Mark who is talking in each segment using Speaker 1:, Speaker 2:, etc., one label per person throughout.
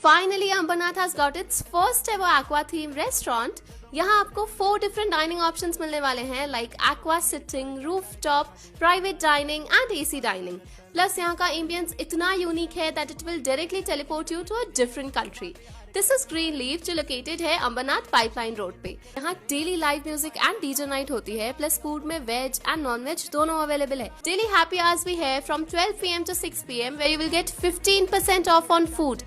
Speaker 1: Finally, Ambernath has got its first ever aqua themed restaurant. यहाँ आपको 4 different dining options मिलने वाले हैं like aqua sitting, rooftop, private dining and AC dining. Plus यहाँ का ambience इतना unique है that it will directly teleport you to a different country. This is Greenleaf जो located है अंबरनाथ पाइपलाइन रोड पे। यहाँ daily live music end DJ Knight होती है, plus food में वेज एंड नॉन वेज दोनों अवेलेबल है। डेली हैप्पी आवर्स भी है from 12 PM to 6 PM where you will get 15% off on food.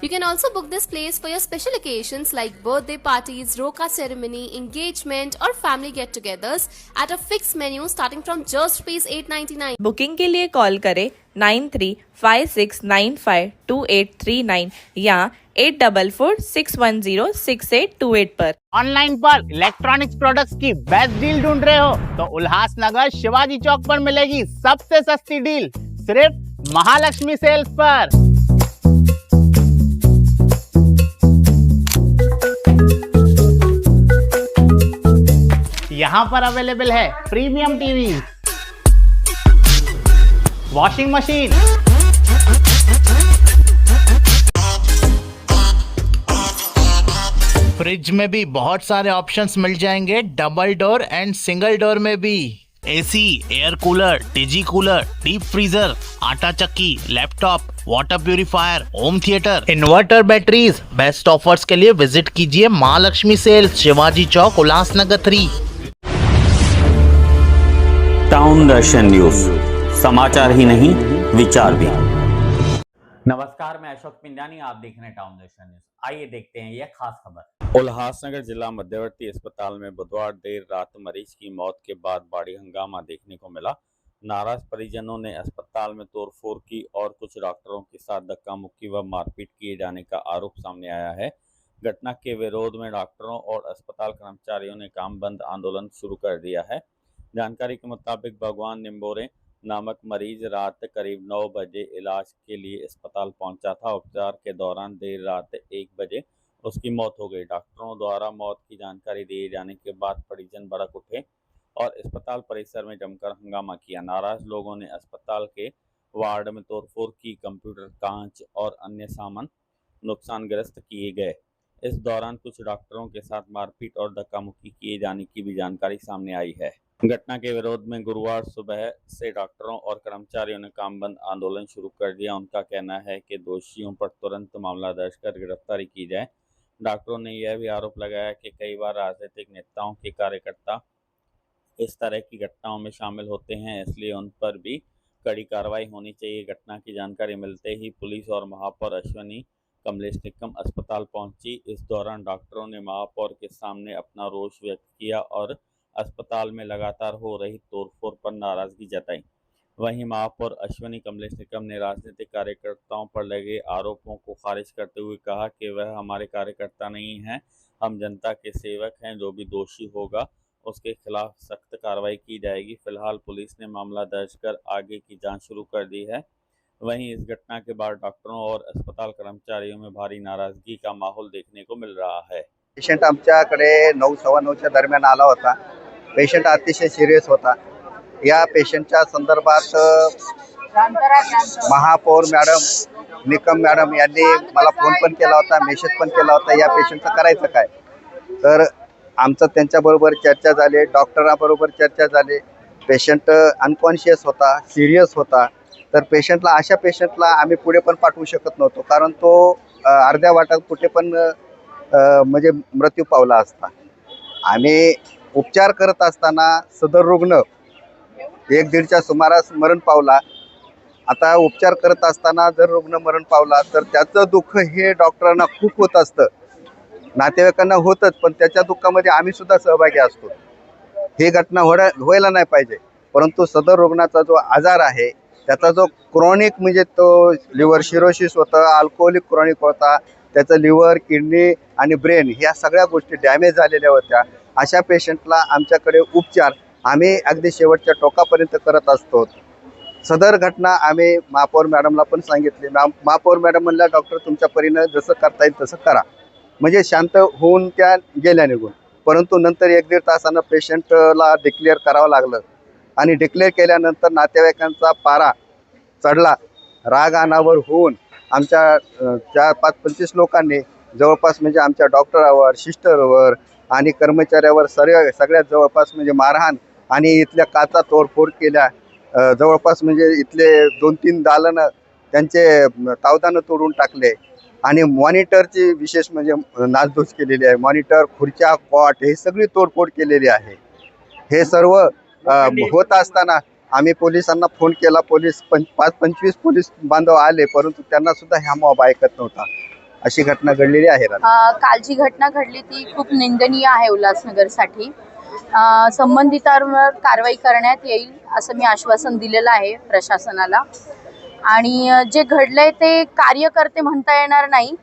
Speaker 1: You can also book this place for your special occasions like birthday parties, roka ceremony, engagement or family get-togethers at a fixed menu starting from just rupees 899.
Speaker 2: Booking के लिए call करें 9356952839 या 8446106828 पर।
Speaker 3: Online पर electronics products की best deal ढूंढ रहे हो तो उल्लासनगर शिवाजी चौक पर मिलेगी सबसे सस्ती डील सिर्फ महालक्ष्मी सेल्स पर। यहाँ पर अवेलेबल है premium TV, washing machine, fridge में भी बहुत सारे ऑप्शंस मिल जाएंगे, double door and single door में भी। AC, air cooler, TG cooler, deep freezer, आटा चक्की, laptop, water purifier, home theatre, inverter, batteries. Best offers के लिए विजिट कीजिए Mahalakshmi sales, Shivaji Chowk, Ulhasnagar 3।
Speaker 4: Town Darshan news, समाचार ही नहीं विचार भी।
Speaker 5: नमस्कार, मैं अशोक पिंडानी, आप देख रहे हैं टाउन दर्शन न्यूज। आइए देखते हैं यह खास खबर।
Speaker 4: उल्लासनगर जिला मध्यवर्ती अस्पताल में बुधवार देर रात मरीज की मौत के बाद भारी हंगामा देखने को मिला। नाराज परिजनों ने अस्पताल में तोड़फोड़ की और कुछ डॉक्टरों के साथ धक्का मुक्की व मारपीट किए जाने का आरोप सामने आया है। घटना के विरोध में डॉक्टरों और अस्पताल कर्मचारियों ने काम बंद आंदोलन शुरू कर दिया है। जानकारी के मुताबिक भगवान निम्बोरे नामक मरीज रात करीब 9 बजे इलाज के लिए अस्पताल पहुंचा था। उपचार के दौरान देर रात 1 बजे उसकी मौत हो गई। डॉक्टरों द्वारा मौत की जानकारी दिए जाने के बाद परिजन भड़क उठे और अस्पताल परिसर में जमकर हंगामा किया। नाराज लोगों ने अस्पताल के वार्ड में तोड़फोड़ की, कंप्यूटर, कांच और अन्य सामान नुकसानग्रस्त किए गए। इस दौरान कुछ डॉक्टरों के साथ मारपीट और धक्का मुक्की किए जाने की भी जानकारी सामने आई है। घटना के विरोध में गुरुवार सुबह से डॉक्टरों और कर्मचारियों ने काम बंद आंदोलन शुरू कर दिया। उनका कहना है कि दोषियों पर तुरंत मामला दर्ज कर गिरफ्तारी की जाए। डॉक्टरों ने यह भी आरोप लगाया कि कई बार राजनीतिक नेताओं के कार्यकर्ता इस तरह की घटनाओं में शामिल होते हैं, इसलिए उन पर भी कड़ी कार्रवाई होनी चाहिए। घटना की जानकारी मिलते ही पुलिस और महापौर अश्विनी कमलेश निकम अस्पताल पहुंची। इस दौरान डॉक्टरों ने महापौर के सामने अपना रोष व्यक्त किया और अस्पताल में लगातार हो रही तोड़फोड़ पर नाराजगी जताई। वहीं महापौर अश्विनी कमलेश निकम ने राजनीतिक कार्यकर्ताओं पर लगे आरोपों को खारिज करते हुए कहा कि वह हमारे कार्यकर्ता नहीं हैं, हम जनता के सेवक हैं। जो भी दोषी होगा उसके खिलाफ सख्त कार्रवाई की जाएगी। फिलहाल पुलिस ने मामला दर्ज कर आगे की जांच शुरू कर दी है। वहीं इस घटना के बाद डॉक्टरों और अस्पताल कर्मचारियों में भारी नाराजगी का माहौल देखने को मिल रहा है।
Speaker 6: पेशंट आमच्याकडे 9, 9:15 दरम्यान आला होता। पेशंट अतिशय सिरियस होता। या पेशंटच्या संदर्भात महापौर मॅडम, निकम मॅडम यांनी मला फोन पण केला होता, मेसेज पण केला होता, या पेशंटचं करायचं काय। तर आमचं त्यांच्याबरोबर चर्चा झाली, डॉक्टरांबरोबर चर्चा झाली। पेशंट अनकॉन्शियस होता, सिरियस होता। तर अशा पेशंटला आम्ही पुढे पण पाठवू शकत नव्हतो, कारण तो अर्ध्या वाटात कुठे पण म्हणजे मृत्यू पावला असता। आम्ही उपचार करत असताना सदर रुग्ण 1-1:30च्या सुमारास मरण पावला। आता उपचार करत असताना जर रुग्ण मरण पावला तर त्याचं दुःख हे डॉक्टरांना खूप होत असतं, नातेवाईकांना होतच, पण त्याच्या दुःखामध्ये आम्ही सुद्धा सहभागी असतो। ही घटना व्हायला नाही पाहिजे, परंतु सदर रुग्णाचा जो आजार आहे त्याचा जो क्रॉनिक म्हणजे तो लिव्हर सिरोसिस होतं, अल्कोहोलिक क्रॉनिक होता, त्याचं लिव्हर, किडनी आणि ब्रेन ह्या सगळ्या गोष्टी डॅमेज झालेल्या होत्या। अशा पेशंटला आमच्याकडे उपचार आम्ही अगदी शेवटच्या टोकापर्यंत करत असतो। सदर घटना आम्ही महापौर मॅडमला पण सांगितली। महापौर मॅडम म्हणल्या डॉक्टर तुमच्या परीने जसं करता येईल तसं करा, म्हणजे शांत होऊन त्या गेल्या निघून। परंतु नंतर 1-1.5 तासानं पेशंटला डिक्लेअर करावं लागलं आणि डिक्लेअर केल्यानंतर नातेवाईकांचा पारा चढला। राग अनावर होऊन आमच्या 4-5-25 लोकांनी जवळपास म्हणजे आमच्या डॉक्टरावर, सिस्टरवर आणि कर्मचाऱ्यावर सगळ्यात जवळपास म्हणजे मारहाण आणि इथल्या काचा तोडफोड केल्या. जवळपास म्हणजे इथले 2-3 दालनं त्यांचे तावदानं तोडून टाकले आणि मॉनिटरची विशेष म्हणजे नासधूस केलेली आहे. मॉनिटर, खुर्च्या, कॉट हे सगळी तोडफोड केलेली आहे. हे सर्व होत असताना आम्ही पोलिसांना फोन केला. पोलीस 25 पोलीस बांधव आले, परंतु त्यांना सुद्धा ह्या मॉब ऐकत नव्हता. अशी घटना घडलेली आहे.
Speaker 7: काल जी घटना घडली ती खूप निंदनीय आहे उल्हासनगरसाठी. संबंधितांवर कारवाई करण्यात येईल असं मी आश्वासन दिलेलं आहे प्रशासनाला. आणि जे घडलंय ते कार्यकर्ते म्हणता येणार नाही.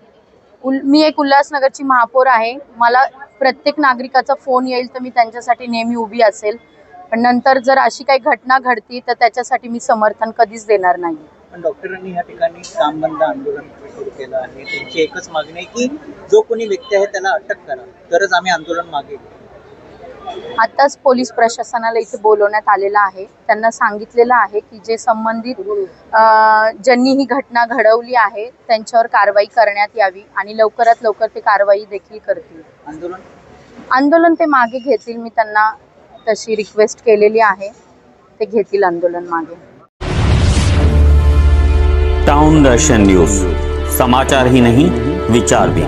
Speaker 7: मी एक उल्हासनगरची महापौर आहे. मला प्रत्येक नागरिकाचा फोन येईल तर मी त्यांच्यासाठी नेहमी उभी असेल. पण नंतर जर अशी काही घटना घडती तर त्याच्यासाठी मी समर्थन कधीच देणार नाही.
Speaker 8: पण डॉक्टरांनी या ठिकाणी काम बंद आंदोलन सुरू केलं आहे. त्यांची एकच मागणी आहे की जो कोणी व्यक्ती आहे त्याला अटक करा, तरच आम्ही आंदोलन मागे.
Speaker 7: आताच पोलीस प्रशासनाला इथे बोलवण्यात आलेलं आहे. त्यांना सांगितलेलं आहे की जे संबंधित ज्यांनी ही घटना घडवली आहे त्यांच्यावर कारवाई करण्यात यावी आणि लवकरात लवकर ते कारवाई देखील करतील. आंदोलन ते मागे घेतील. मी त्यांना तशी रिक्वेस्ट केलेली आहे. ते घेतील आंदोलन मागे.
Speaker 5: टाउन दर्शन न्यूज, समाचार ही नहीं विचार भी.